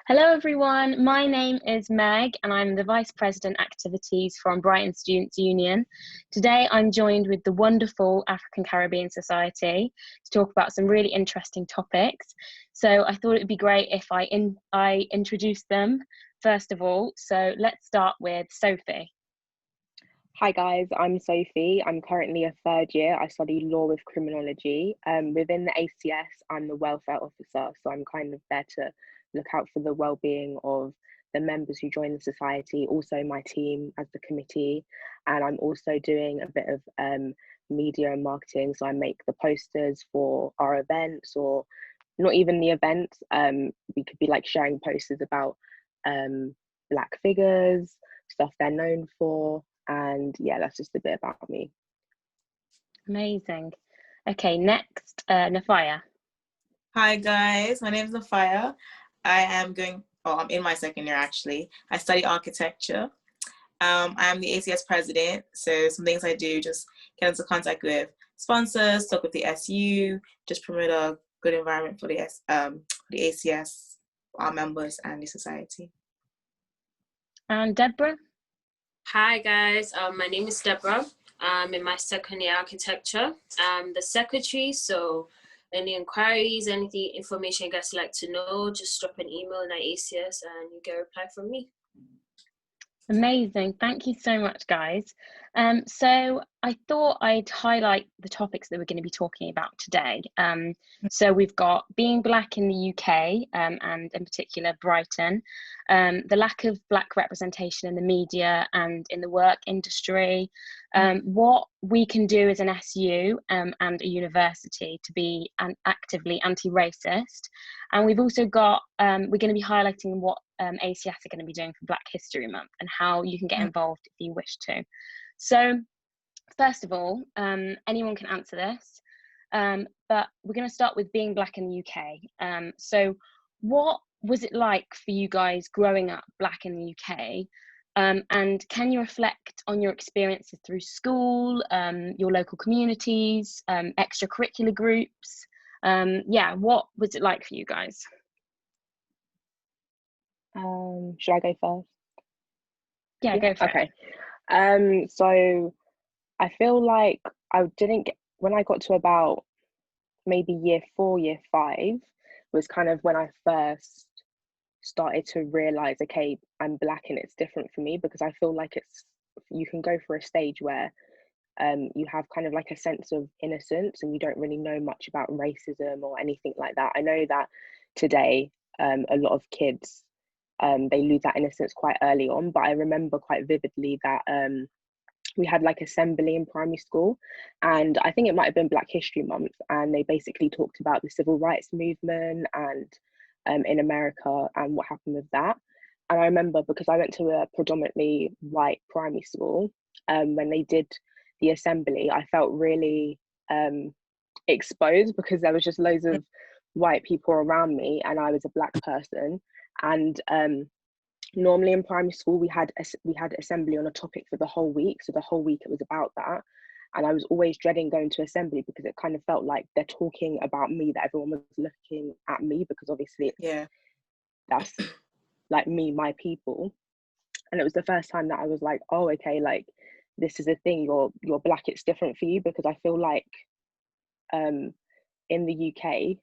Hello everyone, my name is Meg and I'm the Vice President Activities from Brighton Students' Union. Today I'm joined with the wonderful African Caribbean Society to talk about some really interesting topics. So I thought it would be great if I introduced them first of all. So let's start with Sophie. Hi guys, I'm Sophie. I'm currently a third year. I study law with criminology. Within the ACS, I'm the welfare officer, so I'm kind of there to look out for the well-being of the members who join the society, also my team as the committee, and I'm also doing a bit of media and marketing. So I make the posters for our events, or not even the events. We could be like sharing posters about Black figures, stuff they're known for. And yeah, that's just a bit about me. Amazing. Okay, next, Nafaya. Hi guys, my name is Nafaya. I'm in my second year actually. I study architecture. I am the ACS president, so some things I do, just get into contact with sponsors, talk with the SU, just promote a good environment for the ACS, our members and the society. And Deborah? Hi guys, my name is Deborah. I'm in my second year architecture. I'm the secretary, so any inquiries, anything, information you guys like to know, just drop an email in our ACS and you get a reply from me. Amazing. Thank you so much, guys. So I thought I'd highlight the topics that we're going to be talking about today. So we've got being Black in the UK, and in particular Brighton, the lack of Black representation in the media and in the work industry, what we can do as an SU and a university to be actively anti-racist. And we've also got, we're going to be highlighting what ACS are going to be doing for Black History Month and how you can get involved if you wish to. So first of all, anyone can answer this, but we're going to start with being Black in the UK. So what was it like for you guys growing up Black in the UK? And can you reflect on your experiences through school, your local communities, extracurricular groups? Yeah, what was it like for you guys? Should I go first? Yeah, go for it. Okay. So I feel like I didn't get, when I got to about maybe year 4, year 5, was kind of when I first started to realize, okay, I'm Black and it's different for me, because I feel like you can go for a stage where you have kind of like a sense of innocence and you don't really know much about racism or anything like that. I know that today a lot of kids, they lose that innocence quite early on, but I remember quite vividly that we had like assembly in primary school, and I think it might have been Black History Month, and they basically talked about the civil rights movement and in America and what happened with that. And I remember, because I went to a predominantly white primary school, when they did the assembly, I felt really exposed, because there was just loads of white people around me and I was a Black person. And normally in primary school we had assembly on a topic for the whole week, so the whole week it was about that. And I was always dreading going to assembly, because it kind of felt like they're talking about me, that everyone was looking at me, because obviously that's like me, my people. And it was the first time that I was like, oh, okay, like this is a thing, you're Black, it's different for you. Because I feel like in the UK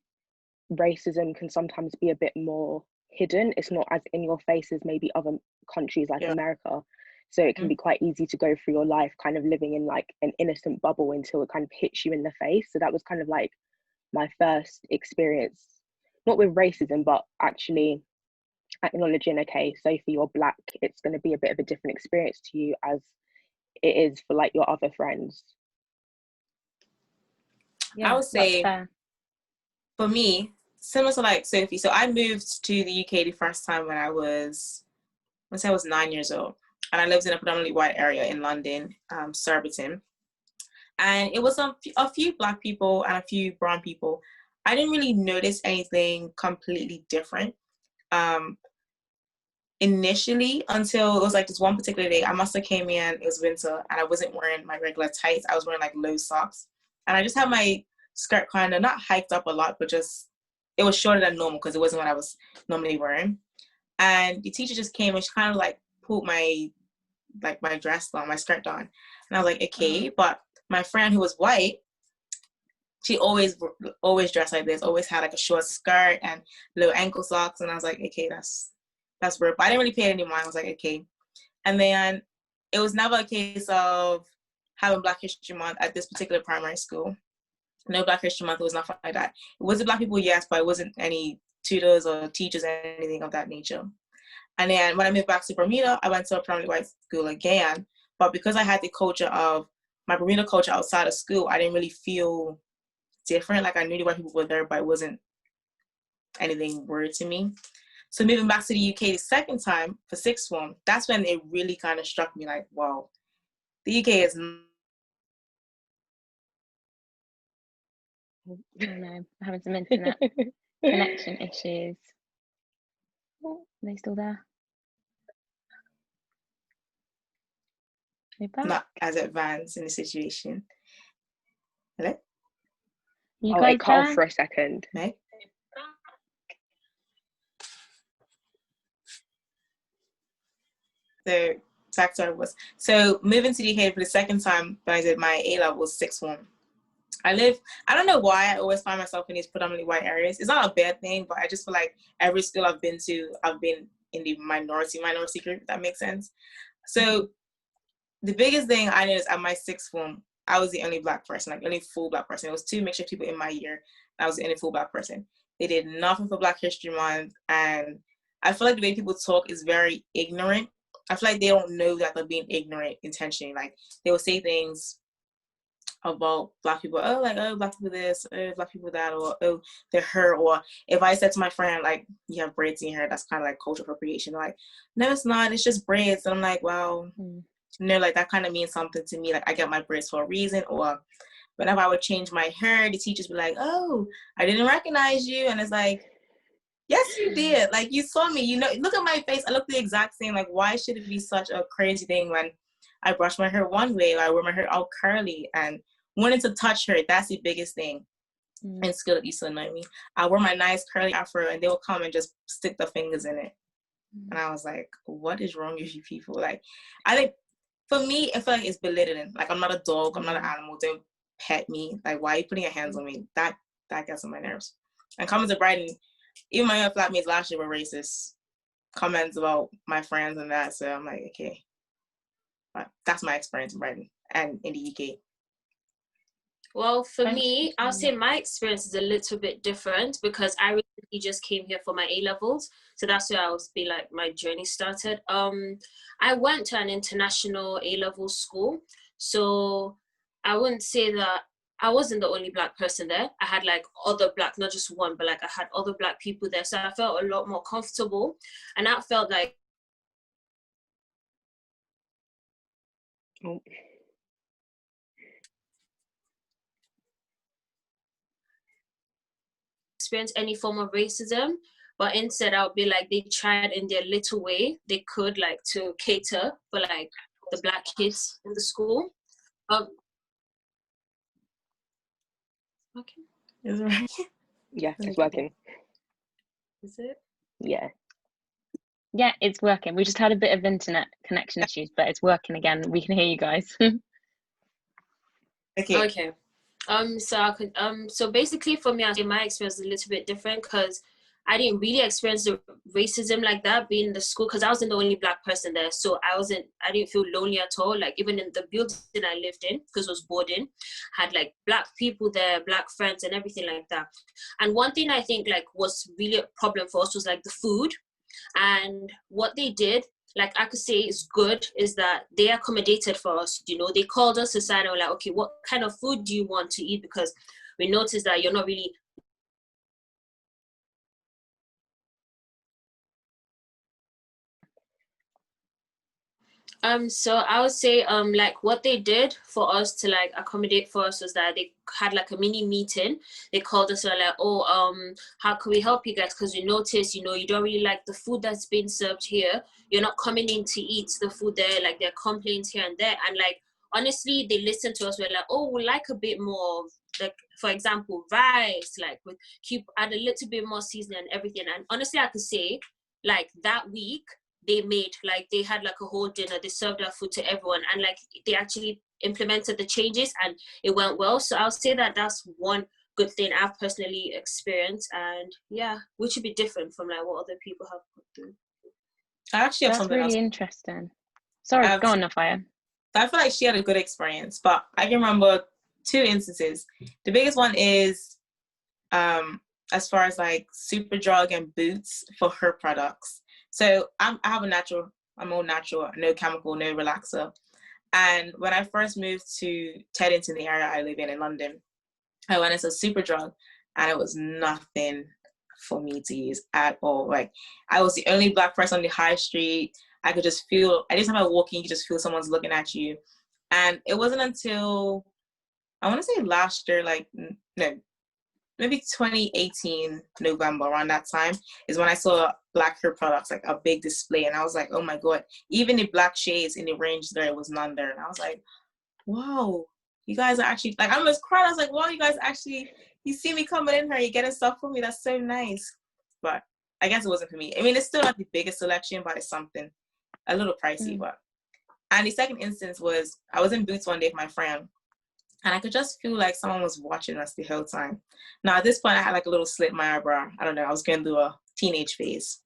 racism can sometimes be a bit more hidden. It's not as in your face as maybe other countries like America. So it can be quite easy to go through your life kind of living in like an innocent bubble until it kind of hits you in the face. So that was kind of like my first experience, not with racism, but actually acknowledging, okay, Sophie, you're Black, it's going to be a bit of a different experience to you as it is for like your other friends. I would say for me, similar to like Sophie, so I moved to the UK the first time when I was 9 years old, and I lived in a predominantly white area in London, Surbiton, and it was a few Black people and a few brown people. I didn't really notice anything completely different initially, until it was like this one particular day. I must have came in, it was winter, and I wasn't wearing my regular tights. I was wearing like low socks, and I just had my skirt kind of not hiked up a lot, but just it was shorter than normal, because it wasn't what I was normally wearing. And the teacher just came and she kind of like pulled my dress down, my skirt down. And I was like, okay. But my friend who was white, she always dressed like this, always had like a short skirt and little ankle socks. And I was like, okay, that's weird. But I didn't really pay it any mind. I was like, okay. And then it was never a case of having Black History Month at this particular primary school. No Black History Month, it was nothing like that. It was the Black people, yes, but it wasn't any tutors or teachers or anything of that nature. And then when I moved back to Bermuda, I went to a predominantly white school again. But because I had the culture of my Bermuda culture outside of school, I didn't really feel different. Like I knew the white people were there, but it wasn't anything weird to me. So moving back to the UK the second time for sixth form, that's when it really kind of struck me like, wow, the UK is... Oh no, I'm having some internet connection issues. Oh, are they still there? Not as advanced in the situation. Hello? You guys it cut off there? for a second. Meg? So back to was so moving to the UK for the second time when I did my A levels sixth form. I don't know why I always find myself in these predominantly white areas. It's not a bad thing, but I just feel like every school I've been to, I've been in the minority group, if that makes sense. So the biggest thing I noticed at my sixth form, I was the only Black person, like only full Black person. It was 2 mixture people in my year. I was the only full Black person. They did nothing for Black History Month. And I feel like the way people talk is very ignorant. I feel like they don't know that they're being ignorant intentionally. Like they will say things about Black people, oh, like, oh, Black people this, oh, Black people that, or oh, they're her. Or if I said to my friend, like, you have braids in your hair, that's kind of like cultural appropriation. Like, no, it's not, it's just braids. And I'm like, well, you know, like that kind of means something to me. Like I get my braids for a reason. Or whenever I would change my hair, the teachers would be like, oh, I didn't recognize you. And it's like, yes, you did. Like you saw me, you know, look at my face. I look the exact same. Like, why should it be such a crazy thing when I brush my hair one way, or I wear my hair all curly, and wanting to touch her, that's the biggest thing in school that used to annoy me. I wore my nice curly afro and they would come and just stick their fingers in it. And I was like, what is wrong with you people? Like, I think for me, I feel like it's belittling. Like, I'm not a dog, I'm not an animal, don't pet me. Like, why are you putting your hands on me? That gets on my nerves. And coming to Brighton, even my other flatmates last year were racist comments about my friends and that. So I'm like, okay. But that's my experience in Brighton and in the UK. Well, for me, I'll say my experience is a little bit different because I recently just came here for my A-levels. So that's where I was like my journey started. I went to an international A-level school. So I wouldn't say that I wasn't the only Black person there. I had like other Black, not just one, but like I had other Black people there. So I felt a lot more comfortable. And that felt like experience any form of racism, but instead I would be like, they tried in their little way they could like to cater for like the Black kids in the school. Okay. Is it right? Yeah, it's working. Is it? Yeah. Yeah, it's working. We just had a bit of internet connection issues, but it's working again. We can hear you guys. Okay. So basically for me, I think my experience is a little bit different because I didn't really experience the racism like that being in the school because I wasn't the only Black person there. So I didn't feel lonely at all. Like even in the building I lived in, because it was boarding, had like Black people there, Black friends and everything like that. And one thing I think like was really a problem for us was like the food. And what they did, like I could say is good, is that they accommodated for us. You know, they called us aside and were like, okay, what kind of food do you want to eat? Because we noticed that you're not really so I would say like what they did for us to like accommodate for us was that they had like a mini meeting. They called us and like, oh, how can we help you guys? Because we noticed, you know, you don't really like the food that's being served here. You're not coming in to eat the food there. Like there are complaints here and there. And like honestly, they listened to us. We're like, oh, we like a bit more, like for example, rice, like with add a little bit more seasoning and everything. And honestly, I could say like that week they made, like they had like a whole dinner, they served that food to everyone, and like they actually implemented the changes and it went well. So I'll say that that's one good thing I've personally experienced, and yeah, which would be different from like what other people have put through. I actually have That's something really else. interesting. Sorry, go on, Nafaya. I feel like she had a good experience, but I can remember 2 instances. The biggest one is as far as like Superdrug and Boots for her products. So I'm all natural, no chemical, no relaxer. And when I first moved to Teddington, the area I live in London, I went into Superdrug and it was nothing for me to use at all. Like, I was the only Black person on the high street. I could just feel, anytime I walk in, you just feel someone's looking at you. And it wasn't until, I want to say last year, like, no, maybe 2018 November, around that time, is when I saw Black hair products, like a big display. And I was like, oh my God, even the black shades in the range there was none there. And I was like, wow, you guys are actually, like, I almost cried. I was like, wow, you guys actually, you see me coming in here, you're getting stuff for me. That's so nice. But I guess it wasn't for me. I mean, it's still not the biggest selection, but it's something a little pricey. But, and the second instance was, I was in Boots one day with my friend, and I could just feel like someone was watching us the whole time. Now, at this point, I had like a little slit in my eyebrow. I don't know, I was going through a teenage phase.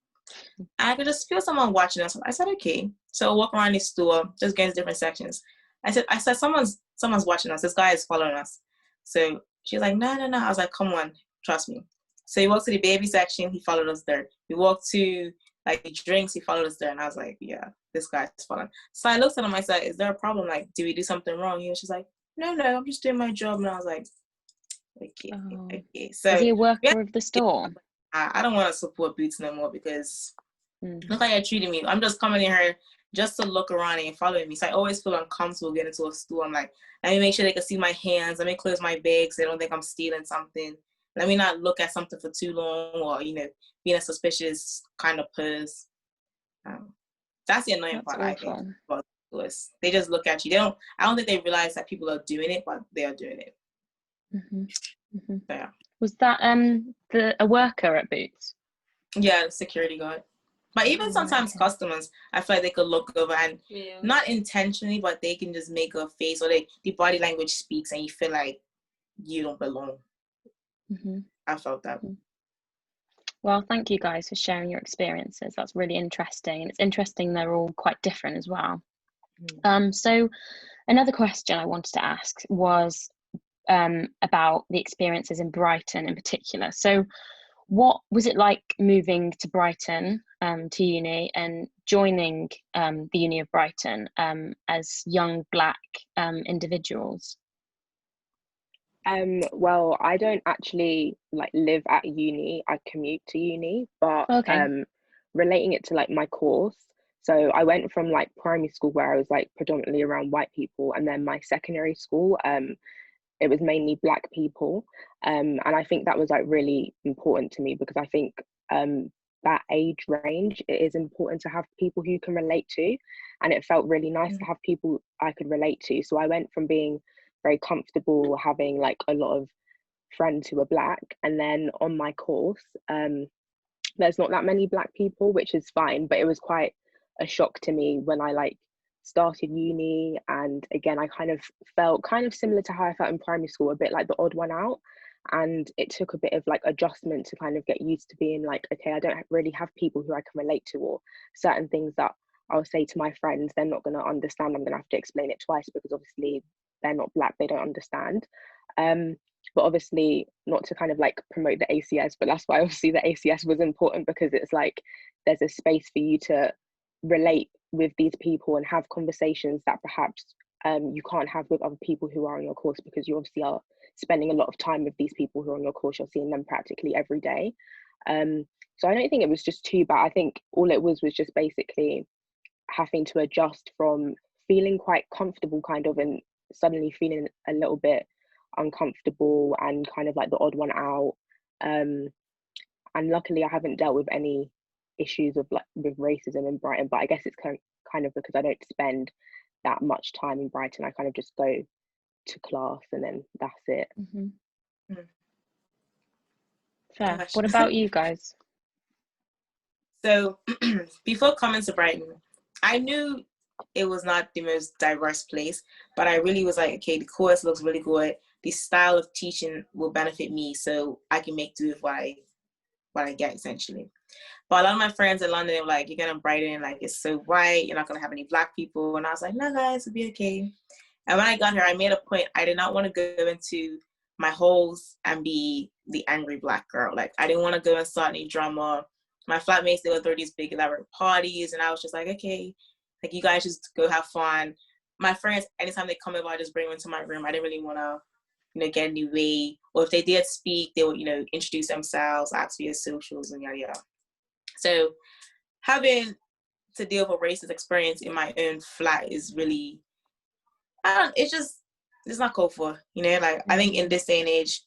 And I could just feel someone watching us. I said, okay. So I walk around the store, just going to different sections. I said, someone's watching us. This guy is following us. So she's like, no. I was like, come on, trust me. So he walked to the baby section. He followed us there. We walked to like the drinks. He followed us there. And I was like, yeah, this guy's following. So I looked at him. I said, is there a problem? Like, do we do something wrong? And she's like, no, I'm just doing my job. And I was like, okay. So is he a worker of the store? I don't want to support Boots no more because look how you're treating me. I'm just coming in here just to look around and following me. So I always feel uncomfortable getting into a store. I'm like, let me make sure they can see my hands. Let me close my bag so they don't think I'm stealing something. Let me not look at something for too long, or, being a suspicious kind of person. That's the annoying part, I think. About us. They just look at you. I don't think they realize that people are doing it, but they are doing it. So, yeah. Was that a worker at Boots? Yeah, the security guard. But even sometimes customers, I feel like they could look over and not intentionally, but they can just make a face, or the body language speaks and you feel like you don't belong. I felt that. Well, thank you guys for sharing your experiences. That's really interesting. And it's interesting they're all quite different as well. So another question I wanted to ask was about the experiences in Brighton in particular. So what was it like moving to Brighton to uni and joining the Uni of Brighton as young Black individuals? Well, I don't actually like live at uni. I commute to uni, but relating it to like my course. So I went from like primary school where I was like predominantly around white people, and then my secondary school, it was mainly Black people. And I think that was like really important to me because I think that age range, it is important to have people who you can relate to. And it felt really nice to have people I could relate to. So I went from being very comfortable having like a lot of friends who are Black, and then on my course there's not that many Black people, which is fine, but it was quite a shock to me when I like started uni. And again, I kind of felt kind of similar to how I felt in primary school, a bit like the odd one out. And it took a bit of like adjustment to kind of get used to being like, okay, I don't really have people who I can relate to, or certain things that I'll say to my friends, they're not going to understand. I'm going to have to explain it twice because obviously they're not Black, they don't understand. But obviously not to kind of like promote the ACS, but that's why obviously the ACS was important, because it's like there's a space for you to relate with these people and have conversations that perhaps you can't have with other people who are on your course, because you obviously are spending a lot of time with these people who are on your course. You're seeing them practically every day. So I don't think it was just too bad. I think all it was just basically having to adjust from feeling quite comfortable kind of and suddenly feeling a little bit uncomfortable and kind of like the odd one out. And luckily I haven't dealt with any issues of like with racism in Brighton, but I guess it's kind of because I don't spend that much time in Brighton. I kind of just go to class and then that's it. Fair. What about you guys? So before coming to Brighton, I knew it was not the most diverse place, but I really was like, okay, the course looks really good. The style of teaching will benefit me, so I can make do with what I get, essentially. But a lot of my friends in London, they were like, you're going to Brighton, like, it's so white, you're not going to have any Black people. And I was like, no, guys, it'll be okay. And when I got here, I made a point, I did not want to go into my holes and be the angry Black girl. Like, I didn't want to go and start any drama. My flatmates, they would throw these big elaborate parties, and I was just like, okay, like, you guys just go have fun. My friends, anytime they come over, I just bring them into my room. I didn't really want to, get in the way. Or if they did speak, they would, introduce themselves, ask for your socials, and yada, yada. So having to deal with a racist experience in my own flat is really, it's not called for, like, I think in this day and age,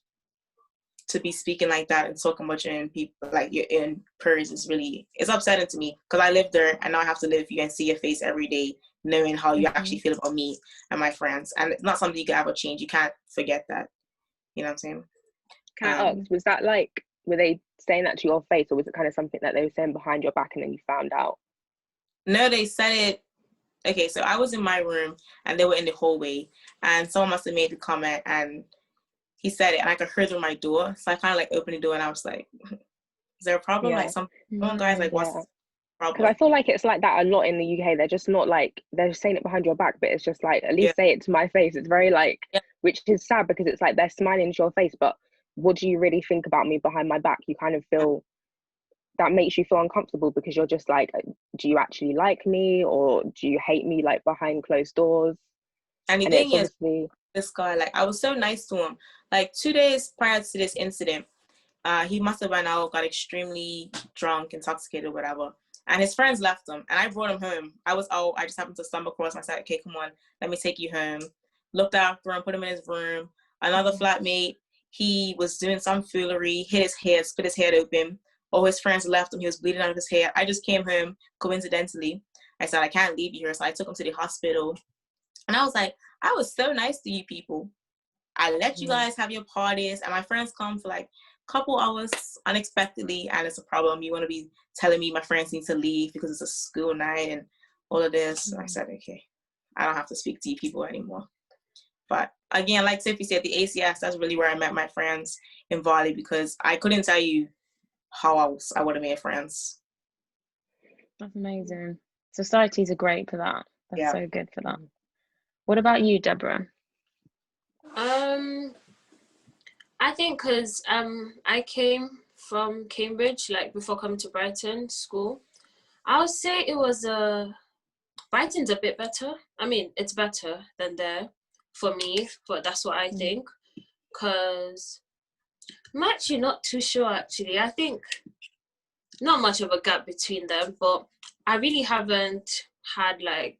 to be speaking like that and talking about your own people, like your own peers, it's upsetting to me, because I live there and now I have to live with you and see your face every day, knowing how you actually feel about me and my friends. And it's not something you can ever change. You can't forget that. You know what I'm saying? Can I ask, was that like, were they saying that to your face, or was it kind of something that they were saying behind your back and then you found out? No, they said it. Okay, so I was in my room and they were in the hallway, and someone must have made the comment, and he said it, and I could hear through my door. So I kind of like opened the door, and I was like, is there a problem? Yeah. Like, some guys, like, what's the problem? Because I feel like it's like that a lot in the UK. They're just not like, they're saying it behind your back, but it's just like, at least say it to my face. It's very like, which is sad, because it's like they're smiling to your face, but what do you really think about me behind my back? You kind of feel, that makes you feel uncomfortable, because you're just like, do you actually like me, or do you hate me, like, behind closed doors? And the thing is, this guy, like, I was so nice to him. Like, 2 days prior to this incident, he must have been out, got extremely drunk, intoxicated, whatever. And his friends left him, and I brought him home. I was out, I just happened to stumble across him. I said, okay, come on, let me take you home. Looked after him, put him in his room. Another flatmate, he was doing some foolery, hit his head, split his head open. All his friends left him. He was bleeding out of his head. I just came home, coincidentally. I said, I can't leave you here. So I took him to the hospital. And I was like, I was so nice to you people. I let you guys have your parties, and my friends come for like a couple hours unexpectedly, and it's a problem. You want to be telling me my friends need to leave because it's a school night and all of this. And I said, okay, I don't have to speak to you people anymore. But again, like Sophie said, the ACS, that's really where I met my friends in Volley, because I couldn't tell you how else I would have made friends. That's amazing. Societies are great for that. That's so good for that. What about you, Deborah? I think because I came from Cambridge, like before coming to Brighton school. I would say it was Brighton's a bit better. I mean, it's better than there for me, but that's what I think. Because I'm actually not too sure, actually. I think not much of a gap between them, but I really haven't had like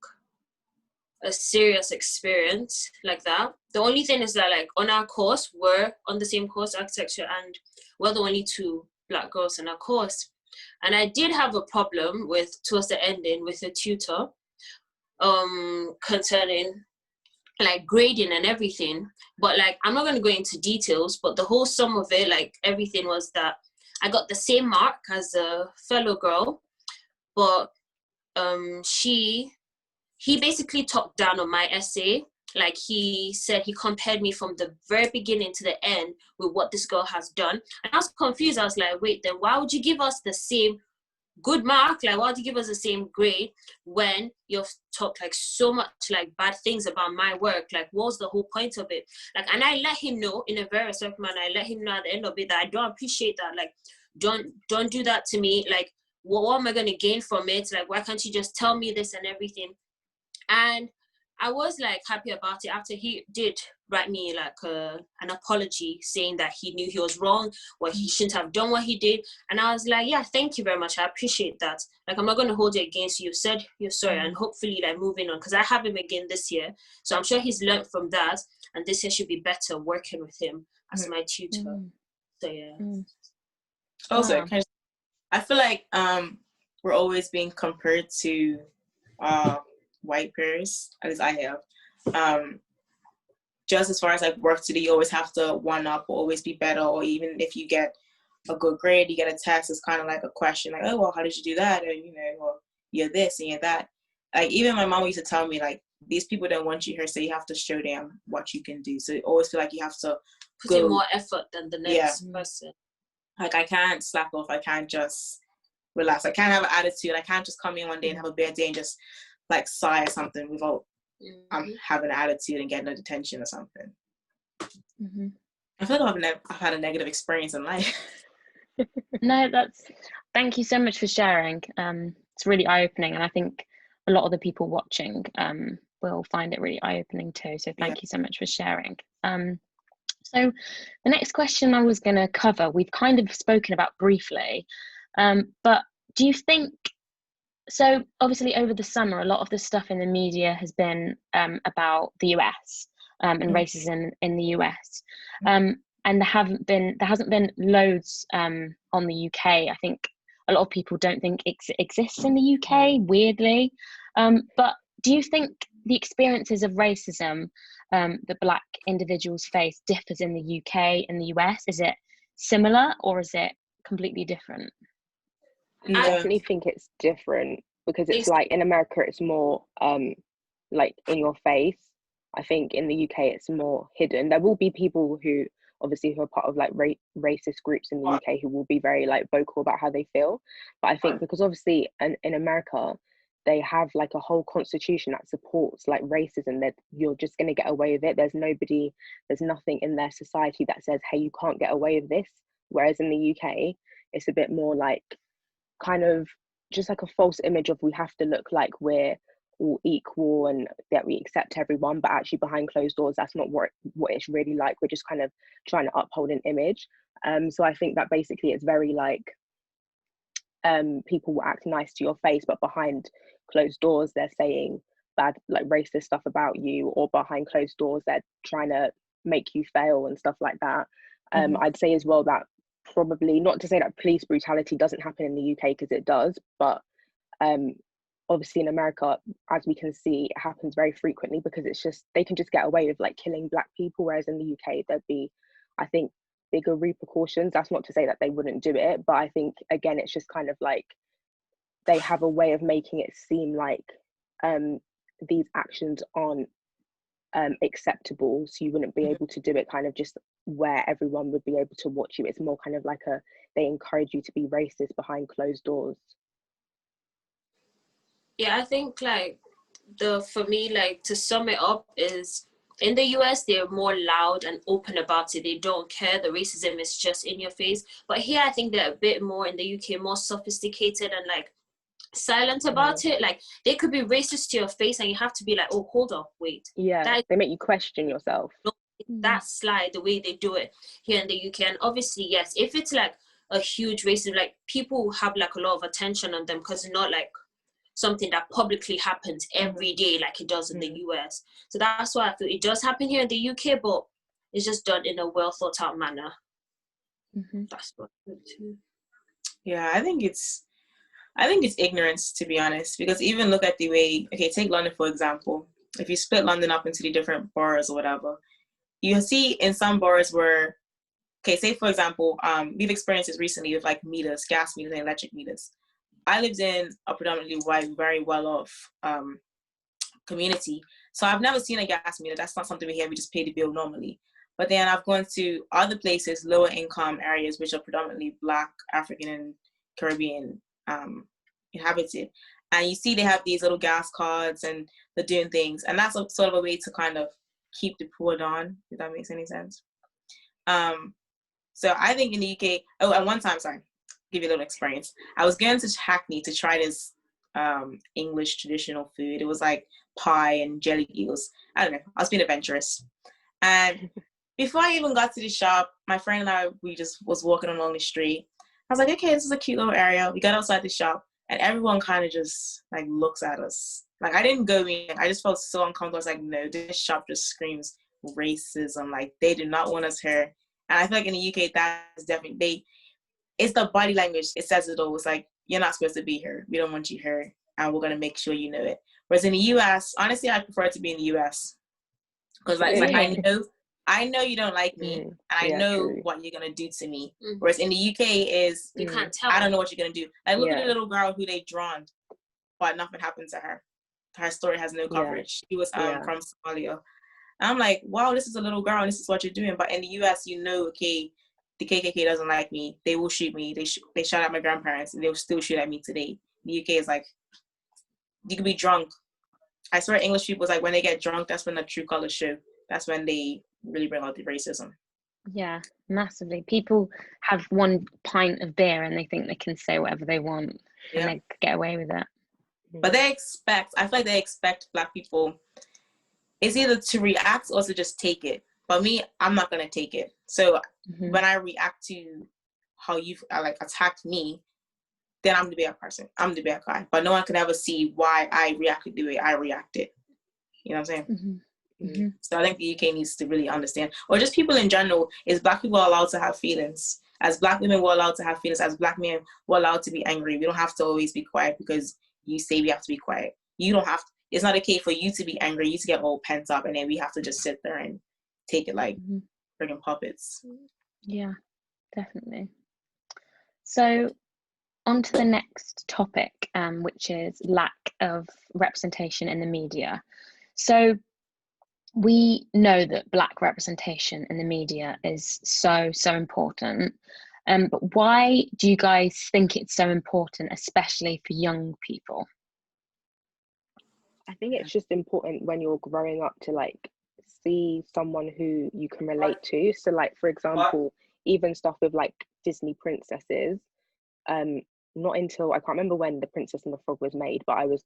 a serious experience like that. The only thing is that, like, on our course, we're on the same course, architecture, and we're the only two Black girls in our course. And I did have a problem towards the ending with a tutor concerning like grading and everything. But like, I'm not going to go into details, but the whole sum of it, like everything, was that I got the same mark as a fellow girl, but he basically talked down on my essay. Like, he said he compared me from the very beginning to the end with what this girl has done. And I was confused. I was like, wait, then why would you give us the same good mark? Like, why would you give us the same grade when you've talked like so much like bad things about my work? Like, what's the whole point of it? Like, and I let him know in a very respectful manner. I let him know at the end of it that I don't appreciate that. Like, don't do that to me. Like, what am I going to gain from it? Like, why can't you just tell me this and everything? And I was like happy about it after he did write me like an apology, saying that he knew he was wrong, or he shouldn't have done what he did. And I was like, yeah, thank you very much. I appreciate that. Like, I'm not going to hold it against you. You said you're sorry, and hopefully like moving on, because I have him again this year. So I'm sure he's learned from that. And this year should be better working with him as my tutor. So yeah. Also, I feel like we're always being compared to white peers, at least I have. Just as far as like work to do, you always have to one up or always be better, or even if you get a good grade, you get a test, it's kind of like a question, like, oh, well, how did you do that? Or, you know, well, you're this and you're that. Like, even my mom used to tell me, like, these people don't want you here, so you have to show them what you can do. So you always feel like you have to put in more effort than the next person. Like, I can't slack off. I can't just relax. I can't have an attitude. I can't just come in one day and have a bad day and just, like, sigh or something without having an attitude and getting a detention or something. I feel like I've had a negative experience in life. No, thank you so much for sharing. It's really eye-opening, and I think a lot of the people watching will find it really eye-opening too. So thank you so much for sharing. So the next question I was going to cover, we've kind of spoken about briefly, but do you think, so obviously over the summer, a lot of the stuff in the media has been about the US and racism in the US. And there hasn't been loads on the UK. I think a lot of people don't think it exists in the UK, weirdly. But do you think the experiences of racism that Black individuals face differs in the UK and the US? Is it similar or is it completely different? I definitely think it's different, because it's like in America it's more like in your face. I think in the UK it's more hidden. There will be people who obviously who are part of like racist groups in the UK who will be very like vocal about how they feel, but I think because obviously in America they have like a whole constitution that supports like racism, that you're just going to get away with it. There's nothing in their society that says, hey, you can't get away with this. Whereas in the UK it's a bit more like kind of just like a false image of we have to look like we're all equal and that we accept everyone, but actually behind closed doors that's not what it's really like. We're just kind of trying to uphold an image. So I think that basically it's very like people will act nice to your face, but behind closed doors they're saying bad, like racist stuff about you, or behind closed doors they're trying to make you fail and stuff like that. I'd say as well that probably, not to say that police brutality doesn't happen in the UK, because it does, but obviously in America, as we can see, it happens very frequently, because it's just, they can just get away with like killing Black people, whereas in the UK there'd be, I think, bigger repercussions. That's not to say that they wouldn't do it, but I think again it's just kind of like they have a way of making it seem like these actions aren't acceptable, so you wouldn't be able to do it kind of just where everyone would be able to watch you. It's more kind of like they encourage you to be racist behind closed doors. Yeah, I think like for me, like to sum it up is, in the US, they're more loud and open about it. They don't care. The racism is just in your face. But here, I think they're a bit more, in the UK, more sophisticated and like silent about it. Like they could be racist to your face and you have to be like, oh, hold up, wait. Yeah, they make you question yourself. That's like the way they do it here in the UK. And obviously, yes, if it's like a huge racism, like people have like a lot of attention on them, because it's not like something that publicly happens every day like it does in the US. So that's why I feel it does happen here in the UK, but it's just done in a well thought out manner. That's what I think too. Yeah, I think it's ignorance, to be honest, because even look at the way, okay, take London for example. If you split London up into the different boroughs or whatever, you see in some boroughs where, okay, say for example, we've experienced this recently with like meters, gas meters and electric meters. I lived in a predominantly white, very well-off community. So I've never seen a gas meter. That's not something we hear. We just pay the bill normally. But then I've gone to other places, lower income areas, which are predominantly Black, African, and Caribbean inhabited. And you see they have these little gas cards and they're doing things. And that's sort of a way to kind of keep the poor down, if that makes any sense. So I think in the UK, at one time, sorry, give you a little experience. I was going to Hackney to try this English traditional food. It was like pie and jelly eels. I don't know. I was being adventurous. And before I even got to the shop, my friend and I, we just was walking along the street. I was like, okay, this is a cute little area. We got outside the shop and everyone kind of just like looks at us. Like I didn't go in. I just felt so uncomfortable. I was like, no, this shop just screams racism. Like they do not want us here. And I feel like in the UK, that's definitely, it's the body language. It says it all. It's like, you're not supposed to be here. We don't want you here. And we're going to make sure you know it. Whereas in the US, honestly, I prefer to be in the US. Because like, I I know you don't like me, and I know what you're gonna do to me. Whereas in the UK is you can't tell. I don't know what you're gonna do. Like look at the little girl who they drowned, but nothing happened to her. Her story has no coverage. She was from Somalia. And I'm like, wow, this is a little girl, and this is what you're doing. But in the US, okay, the KKK doesn't like me. They will shoot me. They shot at my grandparents, and they'll still shoot at me today. The UK is like, you can be drunk. I swear English people is like, when they get drunk, that's when the true colors show. That's when they really bring out the racism. Yeah, massively. People have one pint of beer and they think they can say whatever they want and they get away with it. But I feel like they expect Black people, it's either to react or to just take it. But me, I'm not going to take it. So when I react to how you've attacked me, then I'm the bad person. I'm the bad guy. But no one can ever see why I reacted the way I reacted. You know what I'm saying? So I think the UK needs to really understand, or just people in general, is Black people are allowed to have feelings. As Black women, we're allowed to have feelings. As Black men, we're allowed to be angry. We don't have to always be quiet because you say we have to be quiet. You don't have to. It's not okay for you to be angry, you to get all pent up, and then we have to just sit there and take it like friggin' puppets. Yeah, definitely. So on to the next topic, which is lack of representation in the media. So we know that Black representation in the media is so important. But why do you guys think it's so important, especially for young people? I think it's just important when you're growing up to like see someone who you can relate to. So like, for example, even stuff with like Disney princesses, not until, I can't remember when The Princess and the Frog was made, but I was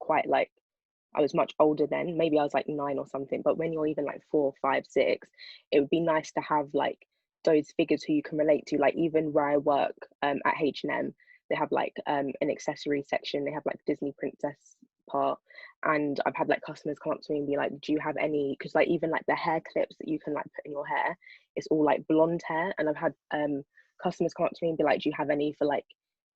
much older then, maybe I was like 9 or something. But when you're even like 4, 5, 6, it would be nice to have like those figures who you can relate to. Like even where I work at H&M, they have like an accessory section, they have like Disney princess part, and I've had like customers come up to me and be like, do you have any, because like even like the hair clips that you can like put in your hair, it's all like blonde hair. And I've had customers come up to me and be like, do you have any for like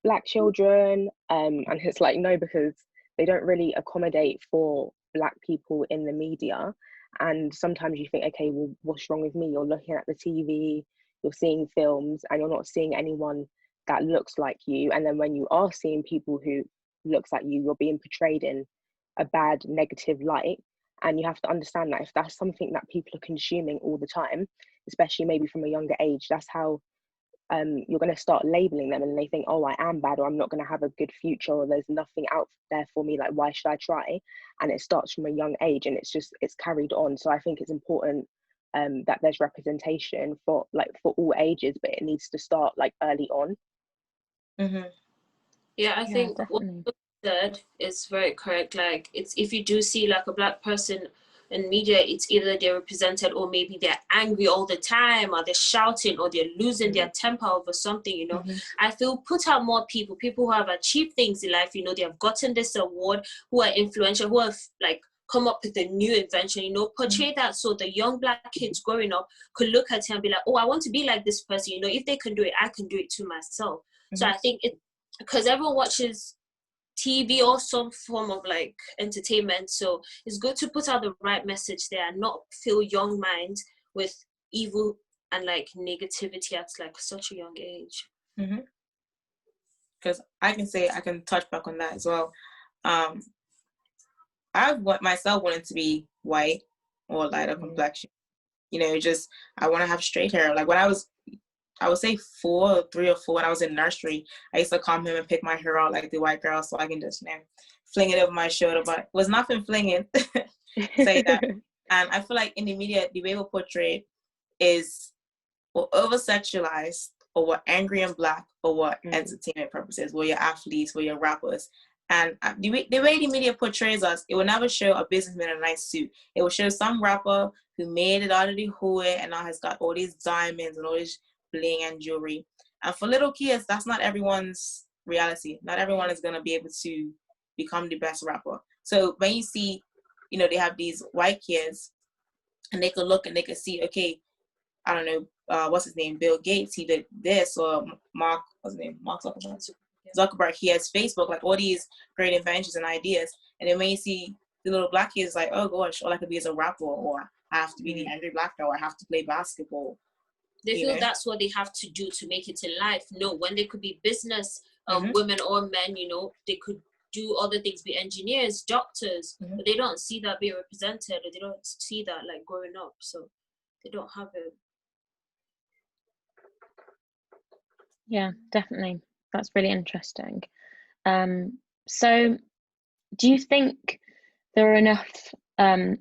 Black children? And it's like, no, because they don't really accommodate for Black people in the media. And sometimes you think, okay, well, what's wrong with me? You're looking at the TV, you're seeing films, and you're not seeing anyone that looks like you. And then when you are seeing people who looks like you, you're being portrayed in a bad, negative light. And you have to understand that if that's something that people are consuming all the time, especially maybe from a younger age, that's how you're going to start labeling them, and they think, oh, I am bad, or I'm not going to have a good future, or there's nothing out there for me, like why should I try? And it starts from a young age, and it's carried on. So I think it's important that there's representation for all ages, but it needs to start like early on. Yeah, I think definitely. What you said is very correct. Like, it's, if you do see like a Black person in media, it's either they're represented or maybe they're angry all the time, or they're shouting, or they're losing their temper over something, you know. I feel put out more people who have achieved things in life, you know, they have gotten this award, who are influential, who have like come up with a new invention, you know, portray that so the young Black kids growing up could look at it and be like, oh, I want to be like this person, you know, if they can do it, I can do it too myself. So I think it, because everyone watches TV or some form of like entertainment, so it's good to put out the right message there and not fill young minds with evil and like negativity at like such a young age. Because I can touch back on that as well. I myself wanted to be white or lighter complexion, you know, just I want to have straight hair. Like when I would say 3 or 4, when I was in nursery, I used to come home and pick my hair out like the white girl so I can just, you know, fling it over my shoulder, but it was nothing flinging. Say that. And I feel like in the media, the way we're portrayed is we're over-sexualized, or we're angry and Black, or we're entertainment purposes, we're your athletes, we're your rappers. And the way the media portrays us, it will never show a businessman in a nice suit. It will show some rapper who made it out of the hood and now has got all these diamonds and all this bling and jewelry. And for little kids, that's not everyone's reality. Not everyone is going to be able to become the best rapper. So when you see, you know, they have these white kids and they can look and they can see, okay, I don't know, what's his name, Bill Gates, he did this, or Mark Zuckerberg, he has Facebook, like all these great inventions and ideas. And then when you see the little Black kids, like, oh gosh, all I could be is a rapper, or I have to be the angry black girl. I have to play basketball. They feel that's what they have to do to make it in life. No, when they could be business women or men, you know, they could do other things, be engineers, doctors, but they don't see that being represented, or they don't see that like growing up, so they don't have it. Yeah, definitely. That's really interesting. So do you think there are enough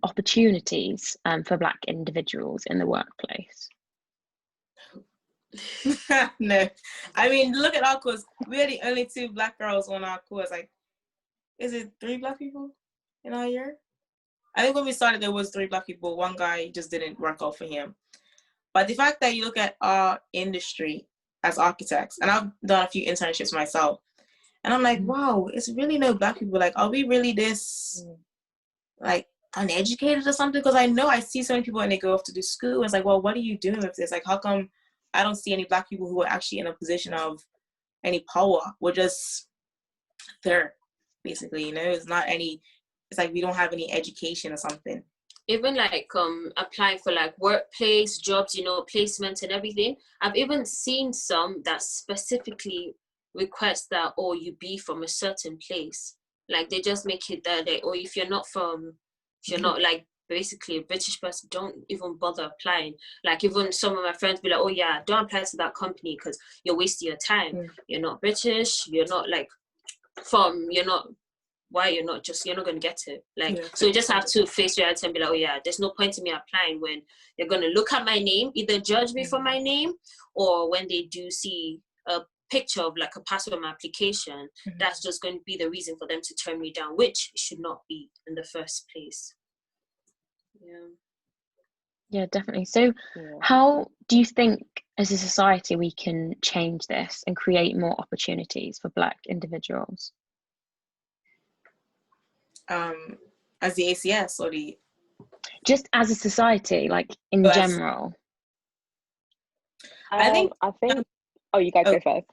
opportunities for Black individuals in the workplace? No. I mean, look at our course. We're the only 2 Black girls on our course. Like, is it 3 Black people in our year? I think when we started, there was 3 Black people. One guy just didn't work out for him. But the fact that you look at our industry as architects, and I've done a few internships myself, and I'm like, wow, it's really no Black people. Like, are we really this, like, uneducated or something? Because I know I see so many people and they go off to do school. And it's like, well, what are you doing with this? Like, how come I don't see any Black people who are actually in a position of any power? We're just there, basically, you know? It's not any, it's like we don't have any education or something. Even like applying for like workplace jobs, you know, placements and everything. I've even seen some that specifically request that, oh, you be from a certain place. Like they just make it that they, or if you're not like basically a British person, don't even bother applying. Like even some of my friends be like, oh yeah, don't apply to that company because you're wasting your time. You're not British, you're not like why you're not going to get it. Like, so you just have to face reality and be like, oh yeah, there's no point in me applying when you're going to look at my name, either judge me for my name, or when they do see a picture of like a password on my application, that's just going to be the reason for them to turn me down, which should not be in the first place. Yeah, definitely. So how do you think as a society we can change this and create more opportunities for Black individuals? As the ACS or the... Just as a society, like in general. I think... Oh, you guys go first.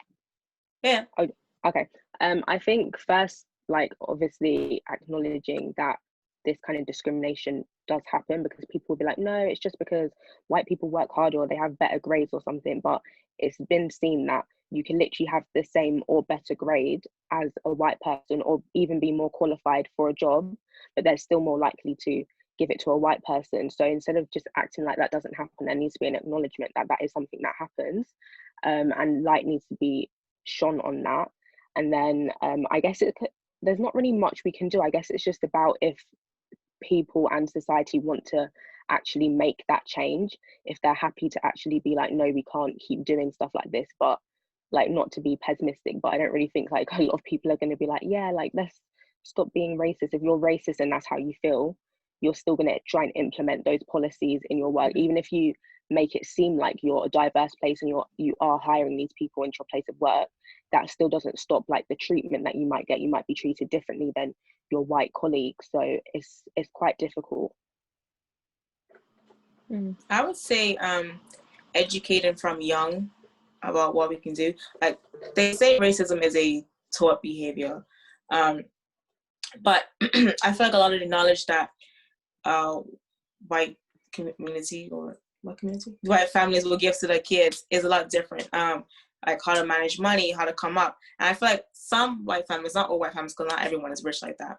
Yeah. Oh, okay. I think first, like, obviously acknowledging that this kind of discrimination does happen, because people will be like, no, it's just because white people work harder or they have better grades or something. But it's been seen that you can literally have the same or better grade as a white person, or even be more qualified for a job, but they're still more likely to give it to a white person. So instead of just acting like that doesn't happen, there needs to be an acknowledgement that that is something that happens, and light needs to be shone on that. And then I guess there's not really much we can do. I guess it's just about if people and society want to actually make that change, if they're happy to actually be like, no, we can't keep doing stuff like this. But like, not to be pessimistic, but I don't really think like a lot of people are going to be like, yeah, like, let's stop being racist. If you're racist and that's how you feel, you're still going to try and implement those policies in your work, even if you make it seem like you're a diverse place and you are hiring these people into your place of work. That still doesn't stop like the treatment that you might get. You might be treated differently than your white colleagues, so it's quite difficult. I would say educating from young about what we can do. Like they say racism is a taught behavior, but I feel like a lot of the knowledge that white community or white families will give to their kids is a lot different. Like how to manage money, how to come up. And I feel like some white families, not all white families, because not everyone is rich like that,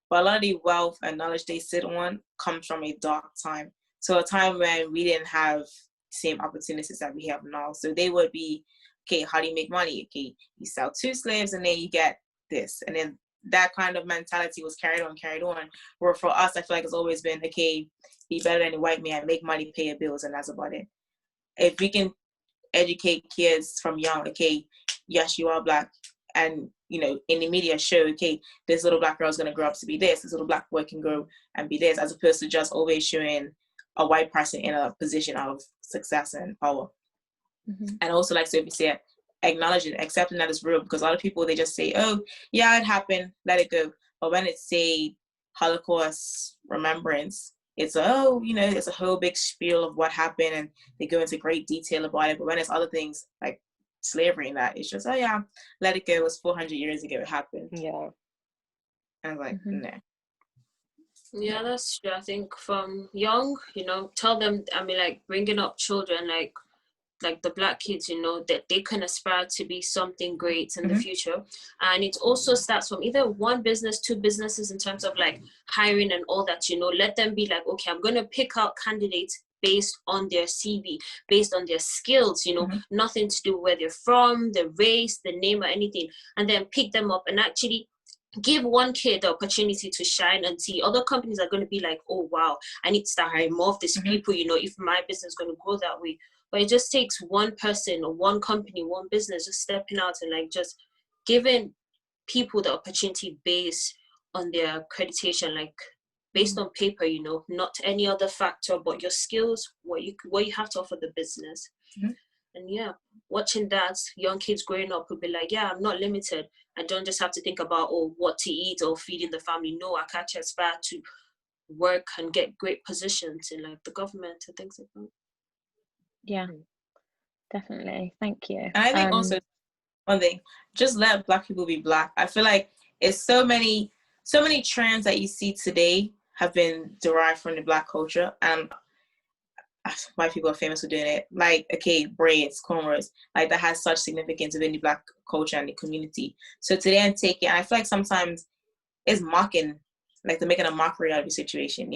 but a lot of the wealth and knowledge they sit on comes from a dark time. So a time when we didn't have the same opportunities that we have now. So they would be, okay, how do you make money? Okay, you sell 2 slaves and then you get this. And then that kind of mentality was carried on. Where for us, I feel like it's always been, okay, be better than a white man, make money, pay your bills, and that's about it. If we can educate kids from young, okay, yes, you are Black, and you know, in the media show, okay, this little Black girl is going to grow up to be this little Black boy can grow and be this, as opposed to just always showing a white person in a position of success and power. And also, like Sophie said, acknowledging, accepting that it's real, because a lot of people, they just say, oh yeah, it happened, let it go. But when it's say Holocaust remembrance, it's it's a whole big spiel of what happened, and they go into great detail about it. But when it's other things like slavery and that, it's just, oh yeah, let it go. It was 400 years ago it happened. Yeah. And I was like, no. Yeah, that's true. I think from young, tell them, I mean, like bringing up children, like the Black kids, that they can aspire to be something great in the future. And it also starts from either one business, two businesses, in terms of like hiring and all that. Let them be like, okay, I'm going to pick out candidates based on their CV, based on their skills, nothing to do with where they're from, their race, the name, or anything, and then pick them up and actually give one kid the opportunity to shine and see. Other companies are going to be like, oh wow, I need to start hiring more of these people, if my business is going to grow that way. But it just takes one person or one company, one business just stepping out and like just giving people the opportunity based on their accreditation, like based on paper, not any other factor but your skills, what you have to offer the business. And yeah, watching that, young kids growing up will be like, yeah, I'm not limited. I don't just have to think about, what to eat or feeding the family. No, I can actually aspire to work and get great positions in like the government and things like that. Yeah, definitely. Thank you. And I think also one thing, just let Black people be Black. I feel like it's so many trends that you see today have been derived from the Black culture, and white people are famous for doing it. Like, okay, braids, cornrows, like that has such significance within the Black culture and the community. So today and take it, and I feel like sometimes it's mocking, like they're making a mockery out of the situation,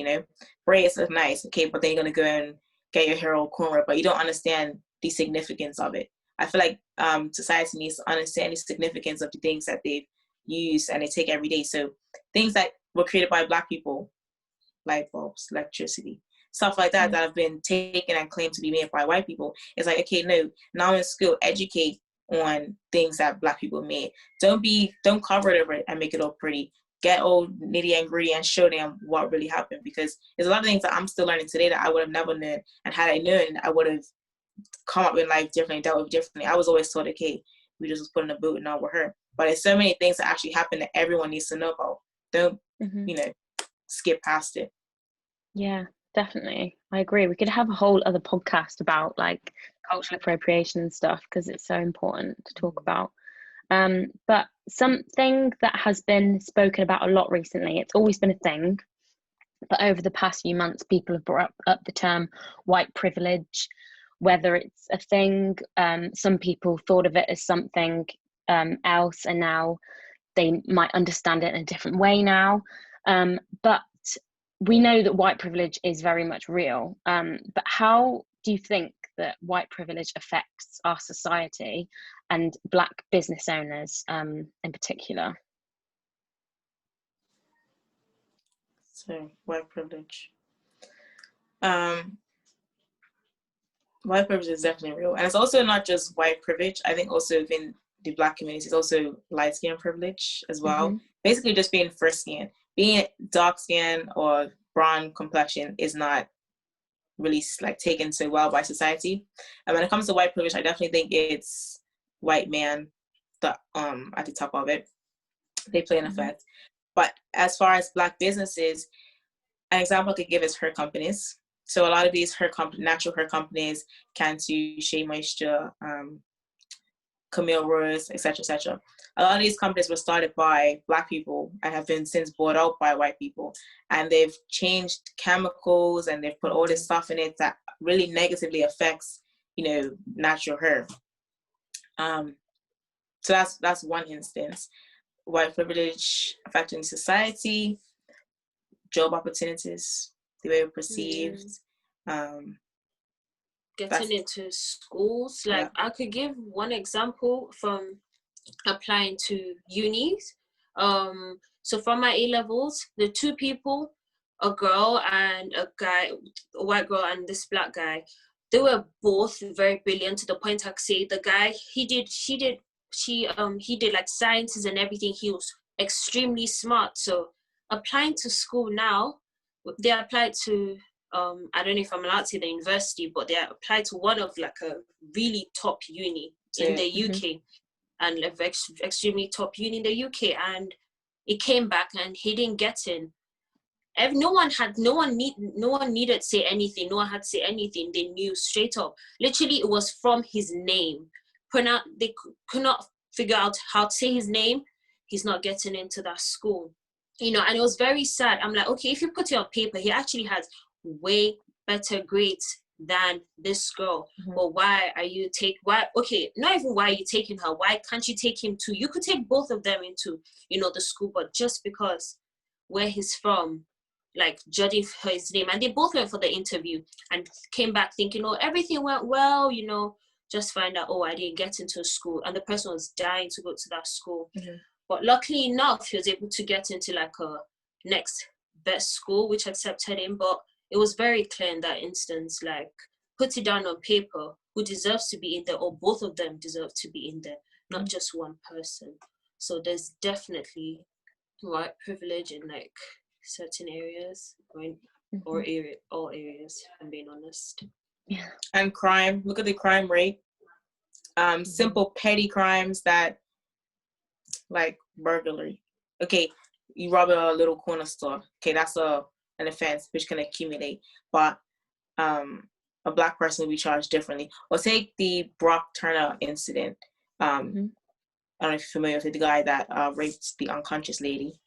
Braids look nice, okay, but then you're gonna go and get your hair all cornrow, but you don't understand the significance of it. I feel like society needs to understand the significance of the things that they've used and they take every day. So things that were created by Black people, light bulbs, electricity, stuff like that, that have been taken and claimed to be made by white people. It's like, okay, no, now in school, educate on things that Black people made. Don't cover it over it and make it all pretty. Get all nitty and gritty and show them what really happened, because there's a lot of things that I'm still learning today that I would have never known, and had I known, I would have come up in life differently, dealt with differently. I was always told, okay, we just was put in a boot and not with her. But there's so many things that actually happen that everyone needs to know about. Don't skip past it. Yeah, definitely. I agree. We could have a whole other podcast about like cultural appropriation and stuff, because it's so important to talk about. But something that has been spoken about a lot recently, it's always been a thing, but over the past few months, people have brought up the term white privilege, whether it's a thing. Some people thought of it as something else, and now they might understand it in a different way now. But we know that white privilege is very much real. But how do you think that white privilege affects our society and Black business owners in particular? So white privilege. White privilege is definitely real. And it's also not just white privilege. I think also within the Black community, it's also light skin privilege as well. Basically just being first skin. Being dark skin or brown complexion is not really like taken so well by society. And when it comes to white privilege, I definitely think it's white man that at the top of it. They play an effect. But as far as Black businesses, an example I could give is hair companies. So a lot of these natural hair companies, Cantu, Shea Moisture, Camille Rose, etc., etc. A lot of these companies were started by Black people and have been since bought out by white people. And they've changed chemicals and they've put all this stuff in it that really negatively affects, natural hair. So that's one instance. White privilege affecting society, job opportunities, the way we're perceived. Getting into schools, like I could give one example from applying to unis. So from my A-levels, the two people, a girl and a guy, a white girl and this Black guy, they were both very brilliant, to the point I could say the guy, he did like sciences and everything. He was extremely smart. So applying to school now, they applied to I don't know if I'm allowed to say the university, but they applied to one of like a really top uni in the UK, and extremely top uni in the UK, and it came back and he didn't get in. No one needed to say anything. No one had to say anything. They knew straight up. Literally, it was from his name. They could not figure out how to say his name. He's not getting into that school. you know, and it was very sad. I'm like, okay, if you put it on paper, he actually has way better grades than this girl. But why are you okay, not even why are you taking her? Why can't you take him too? You could take both of them into, you know, the school, but just because where he's from, like judging for his name, and they both went for the interview and came back thinking, oh, everything went well, you know, just find out, oh, I didn't get into school, and the person was dying to go to that school. But luckily enough, he was able to get into like a next best school, which accepted him. But it was very clear in that instance, like, put it down on paper, who deserves to be in there, or both of them deserve to be in there, not just one person. So there's definitely white privilege in like certain areas, or all areas, if I'm being honest. Yeah. And crime, look at the crime rate. Simple petty crimes that, like burglary. Okay, you rob a little corner store. Okay, that's an offense which can accumulate. But a Black person will be charged differently. Or take the Brock Turner incident. I don't know if you're familiar with the guy that raped the unconscious lady.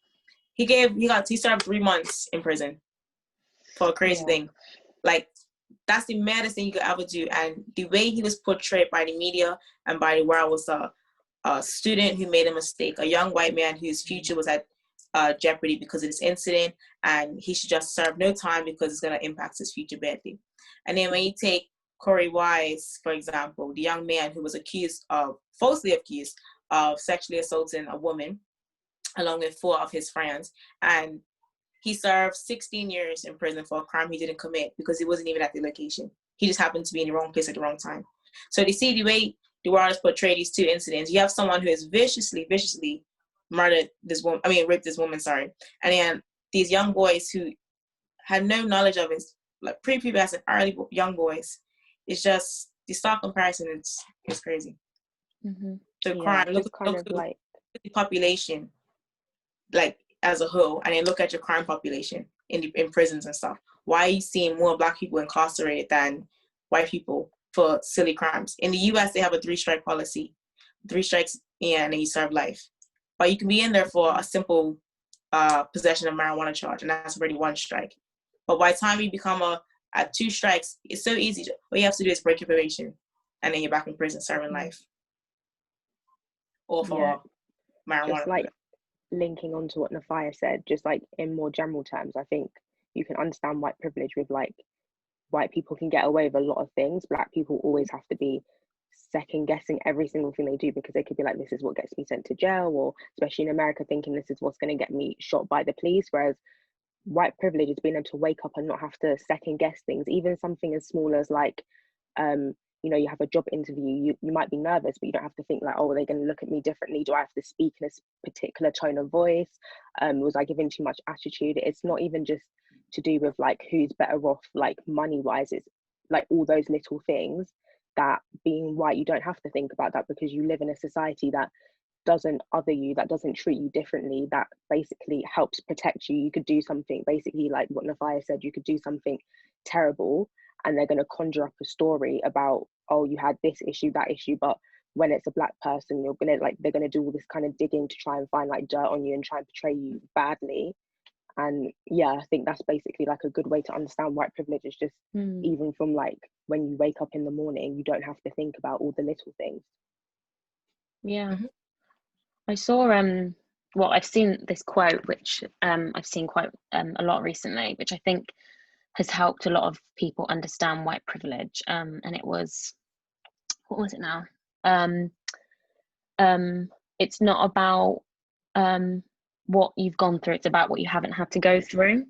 He served 3 months in prison for a crazy thing. Like, that's the maddest thing you could ever do. And the way he was portrayed by the media and by the world was a student who made a mistake, a young white man whose future was at jeopardy because of this incident, and he should just serve no time because it's going to impact his future badly. And then when you take Corey Wise, for example, the young man who was falsely accused of sexually assaulting a woman along with 4 of his friends, and he served 16 years in prison for a crime he didn't commit because he wasn't even at the location. He just happened to be in the wrong place at the wrong time. So to see the way the world has portrayed these 2 incidents, you have someone who has viciously raped this woman, and then these young boys who had no knowledge of it, like prepubescent, early young boys. It's just the stark comparison. It's crazy. So crime, look at the population, like as a whole, and then look at your crime population in prisons and stuff. Why are you seeing more Black people incarcerated than white people for silly crimes? In the US, they have a 3-strike policy. 3 strikes and then you serve life. But you can be in there for a simple possession of marijuana charge, and that's already 1 strike. But by the time you become at 2 strikes, it's so easy. All you have to do is break your probation, and then you're back in prison serving life. Or for marijuana. Just like linking on to what Nafaya said, just like in more general terms, I think you can understand white privilege with like white people can get away with a lot of things. Black people always have to be second guessing every single thing they do because they could be like, this is what gets me sent to jail, or especially in America thinking this is what's going to get me shot by the police. Whereas white privilege is being able to wake up and not have to second guess things, even something as small as like you know, you have a job interview, you might be nervous, but you don't have to think like, oh, are they going to look at me differently? Do I have to speak in a particular tone of voice? Was I giving too much attitude? It's not even just to do with like who's better off like money wise. It's like all those little things that being white, you don't have to think about that because you live in a society that doesn't other you, that doesn't treat you differently, that basically helps protect you. You could do something basically like what Nafaya said, you could do something terrible and they're going to conjure up a story about, oh, you had this issue, that issue. But when it's a Black person, they're going to do all this kind of digging to try and find like dirt on you and try and portray you badly. And yeah, I think that's basically like a good way to understand white privilege. Is just even from like when you wake up in the morning, you don't have to think about all the little things. Yeah. I saw I've seen this quote which I've seen quite a lot recently, which I think has helped a lot of people understand white privilege, and it was, what was it now, it's not about what you've gone through, it's about what you haven't had to go through,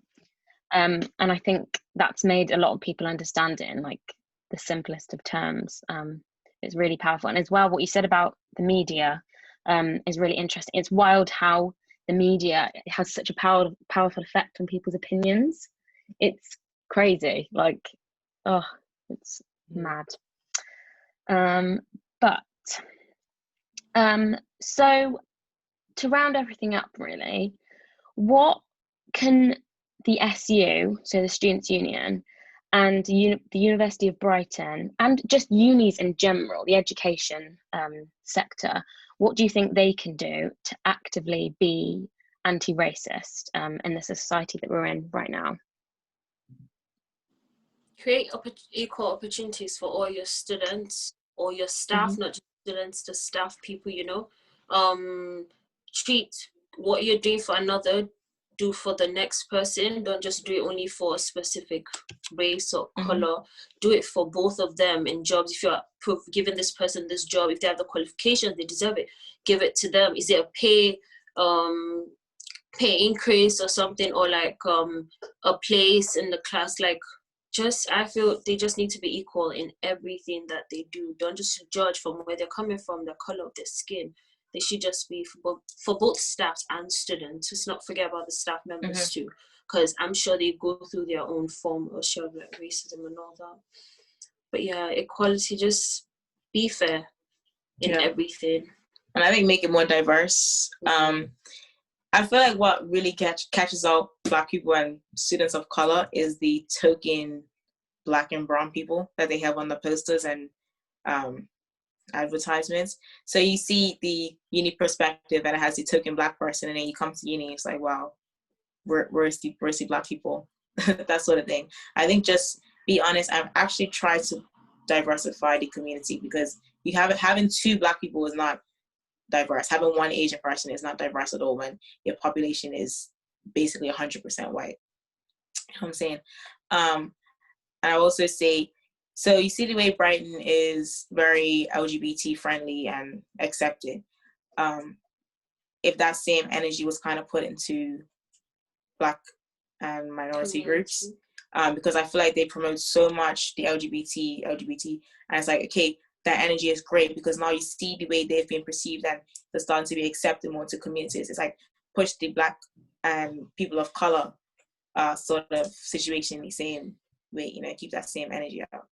and I think that's made a lot of people understand it in like the simplest of terms. It's really powerful. And as well, what you said about the media is really interesting. It's wild how the media has such a powerful effect on people's opinions. It's crazy, like, oh, it's mad. But so to round everything up, really, what can the SU, so the Students' Union, and the University of Brighton, and just unis in general, the education sector, what do you think they can do to actively be anti-racist in the society that we're in right now? Create equal opportunities for all your students or your staff, not just students, the staff, people, you know. Treat what you're doing for another, do for the next person. Don't just do it only for a specific race or color. Do it for both of them in jobs. If you're giving this person this job, if they have the qualifications, they deserve it, give it to them. Is it a pay increase or something, or like a place in the class? Like, I feel they just need to be equal in everything that they do. Don't just judge from where they're coming from, the color of their skin. They should just be for both staff and students. Let's not forget about the staff members too, because I'm sure they go through their own form or share of like racism and all that. But yeah, equality, just be fair in everything. And I think make it more diverse. I feel like what really catches out Black people and students of color is the token Black and brown people that they have on the posters and advertisements. So you see the uni perspective and it has the token Black person, and then you come to uni, it's like, wow, where's the Black people? That sort of thing. I think just be honest. I've actually tried to diversify the community, because you having 2 Black people is not diverse. Having 1 Asian person is not diverse at all when your population is basically 100% white. You know what I'm saying? And I also say, so you see the way Brighton is very LGBT friendly and accepted. If that same energy was kind of put into Black and minority groups, because I feel like they promote so much the LGBT, and it's like, okay, that energy is great, because now you see the way they've been perceived and they're starting to be accepted more into communities. It's like push the Black and people of color sort of situation in the same way, you know, keep that same energy out.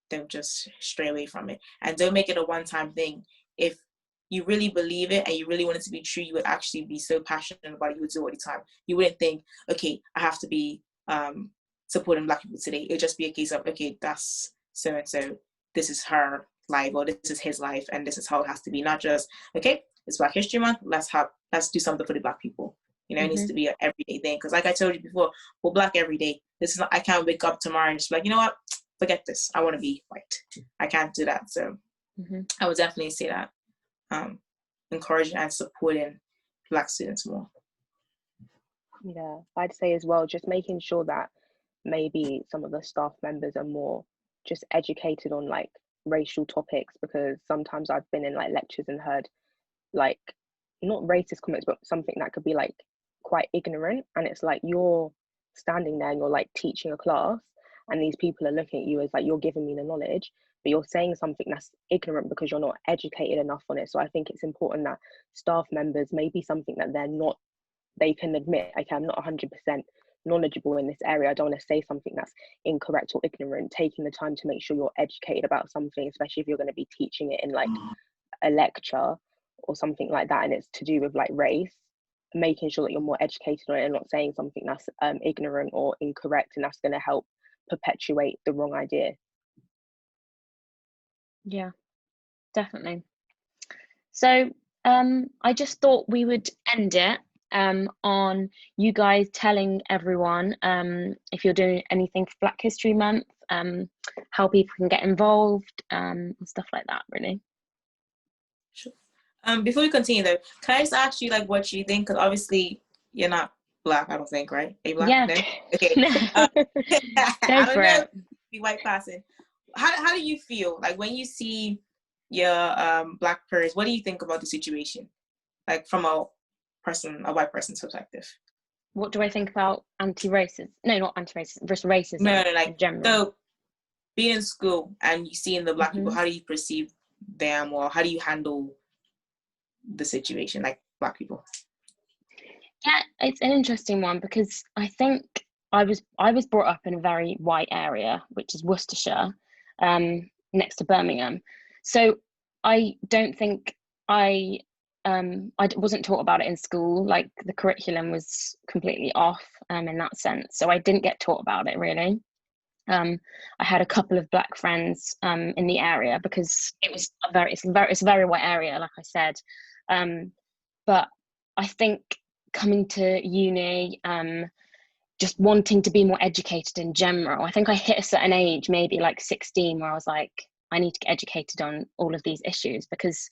Don't just stray away from it, and don't make it a one-time thing. If you really believe it and you really want it to be true, you would actually be so passionate about it, you would do it all the time. You wouldn't think, okay, I have to be supporting Black people today. It'd just be a case of, okay, that's so and so, this is her life, or this is his life, and this is how it has to be. Not just, okay, it's Black History Month, let's do something for the Black people. You know, it needs to be an everyday thing. Because like I told you before, we're Black every day. This is not, I can't wake up tomorrow and just be like, you know what, forget this, I want to be white. I can't do that. So I would definitely say that encouraging and supporting Black students more. Yeah, I'd say as well, just making sure that maybe some of the staff members are more just educated on like racial topics, because sometimes I've been in like lectures and heard like not racist comments, but something that could be like quite ignorant, and it's like you're standing there and you're like teaching a class, and these people are looking at you as like, you're giving me the knowledge, but you're saying something that's ignorant because you're not educated enough on it. So I think it's important that staff members, maybe something that they can admit, okay, I'm not 100% knowledgeable in this area, I don't want to say something that's incorrect or ignorant. Taking the time to make sure you're educated about something, especially if you're going to be teaching it in like a lecture or something like that, and it's to do with like race, making sure that you're more educated on it and not saying something that's ignorant or incorrect, and that's going to help perpetuate the wrong idea. Yeah, definitely. So I just thought we would end it on you guys telling everyone if you're doing anything for Black History Month, how people can get involved, and stuff like that, really. Sure. Before we continue though, can I just ask you like what you think? Because obviously you're not Black, I don't think, right? Are you Black? Yeah. No? Okay. I don't know. Be white person. How do you feel like when you see your Black peers? What do you think about the situation, like from a white person's perspective? What do I think about anti-racist? No, not anti-racist, just racism. No, like in general. So being in school and you seeing the Black people, how do you perceive them, or how do you handle the situation, like Black people? Yeah, it's an interesting one, because I think I was brought up in a very white area, which is Worcestershire, next to Birmingham. So I don't think I wasn't taught about it in school. Like the curriculum was completely off in that sense. So I didn't get taught about it really. I had a couple of Black friends in the area, because it's a very white area, like I said. But I think coming to uni, just wanting to be more educated in general. I think I hit a certain age, maybe like 16, where I was like, I need to get educated on all of these issues, because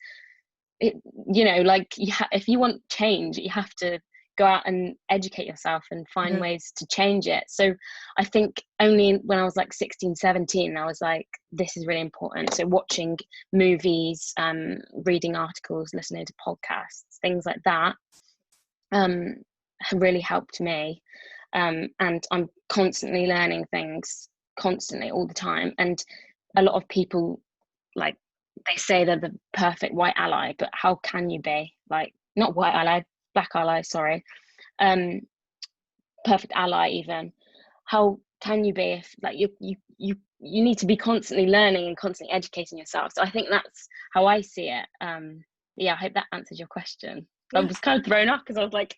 it, you know, like if you want change, you have to go out and educate yourself and find ways to change it. So I think only when I was like 16, 17, I was like, this is really important. So watching movies, reading articles, listening to podcasts, things like that, have really helped me. And I'm constantly learning things, constantly, all the time. And a lot of people, like, they say they're the perfect white ally, but how can you be? Like, not white ally, black ally, sorry. Perfect ally even. How can you be if, like, you need to be constantly learning and constantly educating yourself? So I think that's how I see it. Yeah, I hope that answers your question. I was kind of thrown off because I was like,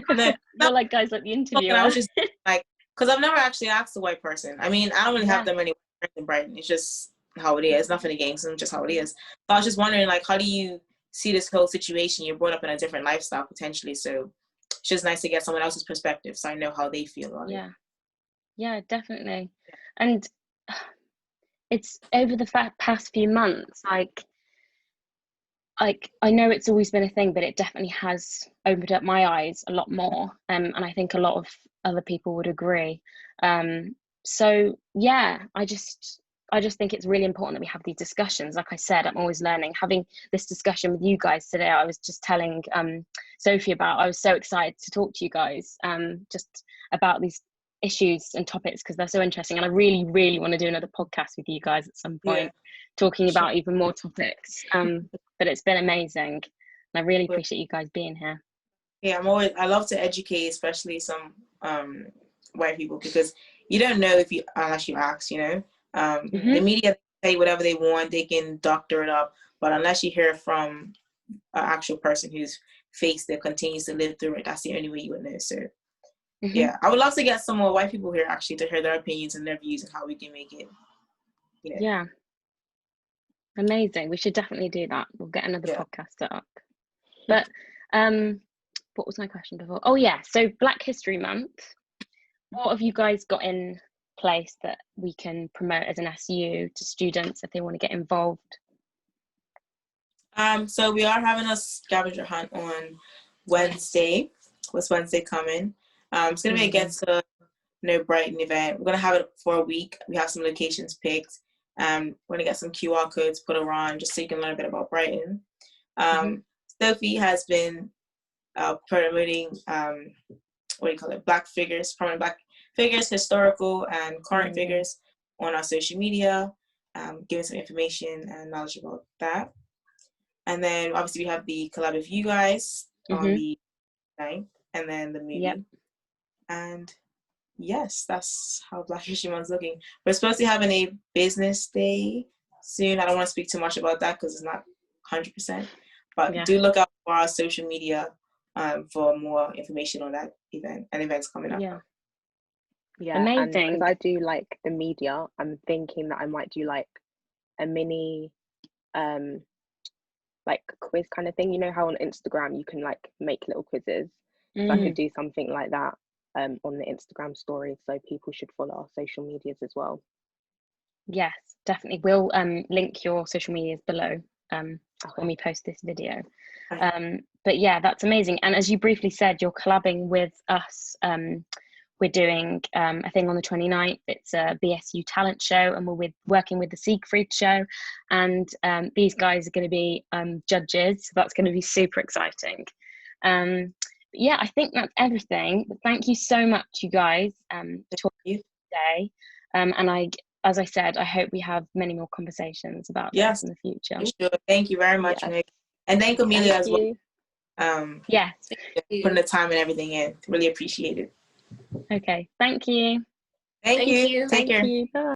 No, you're like guys like the interviewer. I was just like, because I've never actually asked a white person. I mean, I don't really have that many friends in Brighton. It's just how it is. It's nothing against them, just how it is. But I was just wondering, like, how do you see this whole situation? You're brought up in a different lifestyle potentially, so it's just nice to get someone else's perspective, so I know how they feel about it. Yeah, definitely. And it's over the past few months, like I know it's always been a thing, but it definitely has opened up my eyes a lot more, and I think a lot of other people would agree. So yeah, I just think it's really important that we have these discussions. Like I said, I'm always learning. Having this discussion with you guys today, I was just telling Sophie about, I was so excited to talk to you guys just about these issues and topics, because they're so interesting, and I really, really want to do another podcast with you guys at some point, talking about even more topics. But it's been amazing, and I really appreciate you guys being here. Yeah, I love to educate, especially some white people, because you don't know unless you ask, you know. The media say whatever they want, they can doctor it up, but unless you hear from an actual person who's faced it, continues to live through it, that's the only way you would know. So yeah, I would love to get some more white people here actually to hear their opinions and their views and how we can make it. Yeah. Amazing. We should definitely do that. We'll get another podcast set up. But what was my question before? Oh yeah, so Black History Month. What have you guys got in place that we can promote as an SU to students if they want to get involved? So we are having a scavenger hunt on Wednesday. What's Wednesday coming? It's gonna be a Get to Know Brighton event. We're gonna have it for a week. We have some locations picked. We're gonna get some QR codes put around just so you can learn a bit about Brighton. Sophie has been promoting Black figures, prominent Black figures, historical and current figures on our social media, giving some information and knowledge about that. And then obviously we have the collab with you guys on the 9th, and then the movie. And yes, that's how Black History Month's looking. We're supposed to be having a business day soon. I don't want to speak too much about that because it's not 100%. But do look out for our social media for more information on that event and events coming up. Yeah, amazing. And because I do like the media, I'm thinking that I might do like a mini like quiz kind of thing. You know how on Instagram you can like make little quizzes? So I could do something like that on the Instagram story, so people should follow our social medias as well. Yes, definitely. We'll link your social medias below when we post this video. But yeah, that's amazing. And as you briefly said, you're collabing with us. We're doing a thing on the 29th. It's a BSU talent show, and we're working with the Siegfried show. And these guys are going to be judges, so that's going to be super exciting. Yeah, I think that's everything. But thank you so much, you guys, for talking today. And as I said, I hope we have many more conversations about this in the future. Sure. Thank you very much, Nick. And thank Amelia as well. Yes. Putting the time and everything in. Really appreciate it. Okay. Thank you. Thank you. Take care. Bye.